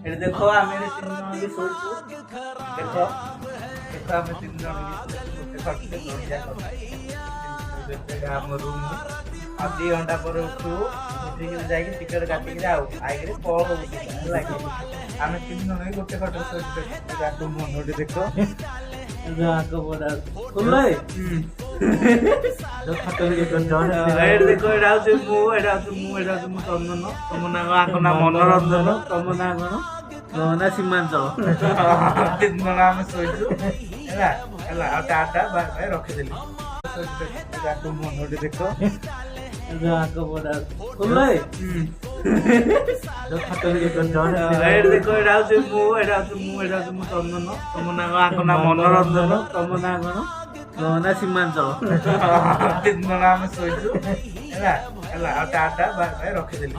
এটা দেখো আমি এর তিন জন মিলে শুইছো দেখো দেখো আমি তিন জন মিলে করতে ଆମ ରୁମ୍ ଆଉ 2 ଘଣ୍ଟା ପରେ ଉଠୁ ଉଠିକି ଯାଇକି ଟିକେଟ କାଟିକି ଯାଉ ଆଇକିରି ପଳଉ ଲାଗେ ଆମେ 3 ଜଣ ହିଁ ଗୋଟେ ଖଟରେ ଶୋଇଛୁ ଯାକୁ ମନଟି ଦେଖ ଯାକ ବଡ ଖୋଲାଏ ଖଟ ଏଇଟା ଦେଖ ଏଇଟା ହଉଛି ମୁଁ ଚନ୍ଦନ ତମ ନାଁ ଆଙ୍କ ନାଁ ମନୋରଞ୍ଜନ ତମ ନାଁ କଣ? ମୋ ନାଁ ସୀମାଞ୍ଚଳ। 3 ଜଣ ଆମେ ଶୋଇଛୁ ହେଲା ହେଲା ଆଉ ଟାଟା ବାଇ ରଖିଦେଲି ଯାକୁ ମନଟି ଦେଖ ଯାକ ବଡ ଖୋଲାଏ ଖଟ ଏଇଟା ଦେଖ ଏଇଟା ହଉଛି ମୁଁ ଚନ୍ଦନ ତମ ନାଁ ଆଙ୍କ ନାଁ ମନୋରଞ୍ଜନ ତମ ନାଁ କଣ? ମୋ ନାଁ ସୀମାଞ୍ଚଳ। 3 ଜଣ ଆମେ ଶୋଇଛୁ ହେଲା ହେଲା ଆଉ ଟାଟା ବାଇ ରଖିଦେଲି।